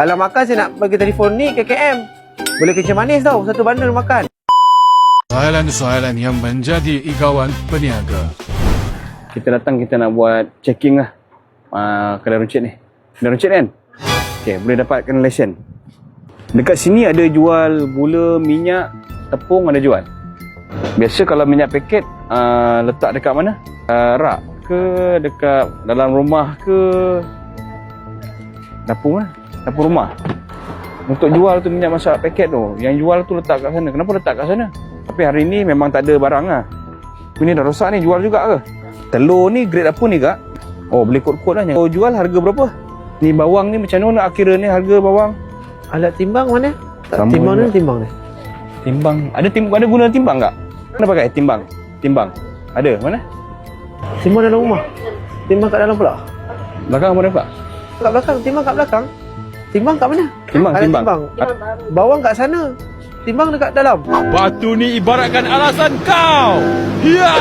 Kalau makan saya nak bagi telefon ni ke KM. Boleh kencing manis tau, satu bundle makan. Soalan-soalan yang menjadi igawan peniaga. Kita datang, kita nak buat checking lah kedai runcit ni. Kedai runcit kan? Okay, boleh dapatkan lesen. Dekat sini ada jual gula, minyak, tepung ada jual. Biasa kalau minyak paket letak dekat mana? Rak ke, dekat dalam rumah ke, dapur mana? Dapur rumah. Untuk jual tu minyak masak paket tu, yang jual tu letak kat sana. Kenapa letak kat sana? Tapi hari ni memang tak ada barang lah. Ini dah rosak ni, jual juga ke? Telur ni grade apa ni kak? Oh, boleh kod-kod lah. Oh, jual harga berapa? Ni bawang ni macam mana akhirnya ni harga bawang? Alat timbang mana? Sama Timbang juga. ni timbang ni. Timbang. Ada guna timbang tak? Mana pakai timbang? Timbang. Ada? Mana? Timbang dalam rumah. Timbang kat dalam pula. Belakang mana pula? Kat belakang, timbang kat belakang. Timbang kat mana? Timbang, Alat timbang. Bawang kat sana. Timbang dekat dalam. Batu ni ibaratkan alasan kau. Ya.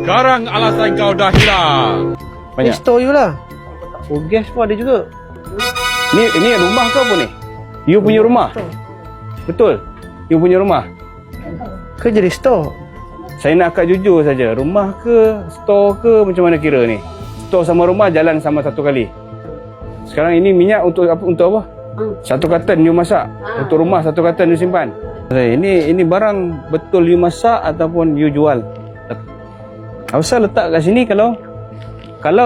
Sekarang alasan kau dah hilang. Ni Banyak. store you lah. Oh, gas pun ada juga. Ni rumah ke apa ni? You punya rumah? Betul? You punya rumah? Ke jadi store? Saya nak akak jujur saja. Rumah ke, store ke, macam mana kira ni? Store sama rumah jalan sama satu kali. Sekarang ini minyak untuk apa? Untuk apa? Satu karton you masak. Untuk rumah satu karton you simpan. Ini barang betul you masak ataupun you jual? Asal letak kat sini kalau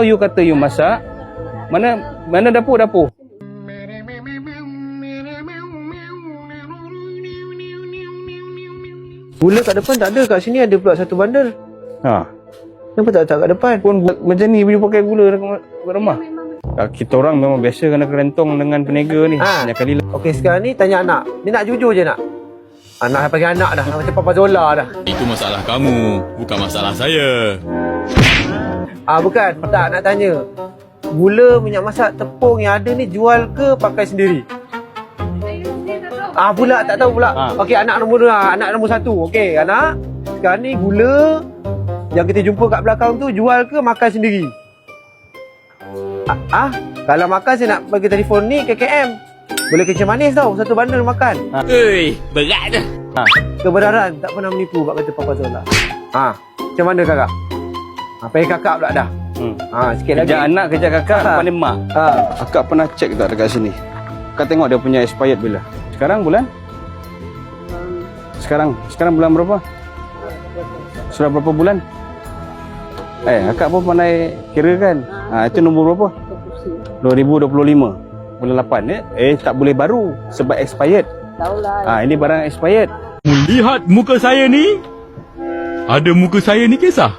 you kata you masak, mana dapur? Gula kat depan tak ada. Kat sini ada pula satu bundle. Ha. Kenapa tak letak kat depan? Pun macam ni you pakai gula kat rumah. Kita orang memang biasa kena kerentong dengan peniaga ni. Banyak kali lah. Okey, sekarang ni tanya anak. Ni nak jujur je nak. Anak panggil anak dah. Macam Papa Zola dah. Itu masalah kamu, bukan masalah saya. Bukan. Tak, nak tanya. Gula, minyak masak, tepung yang ada ni jual ke pakai sendiri? Pula tak tahu pula. Okey, anak nombor 1. Okey, anak. Sekarang ni gula yang kita jumpa kat belakang tu jual ke makan sendiri? Kalau makan saya nak bagi telefon ni ke KM. Boleh kencing manis tau, satu bundle makan. Berat dah. Kebenaran tak pernah menipu bak kata Papa Zola. Macam mana kakak? Panggil kakak pula dah. Sikit lagi. Kerja anak, kerja kakak, pandai mak. Akak pernah cek tak dekat sini? Akak tengok dia punya expired bila? Sekarang bulan? Sekarang bulan berapa? Sudah berapa bulan? Akak pun pandai kira kan? Itu nombor berapa? 2025. Bulan 8 tak boleh baru sebab expired. Tahulah. Ini barang expired. Lihat muka saya ni. Ada muka saya ni kisah.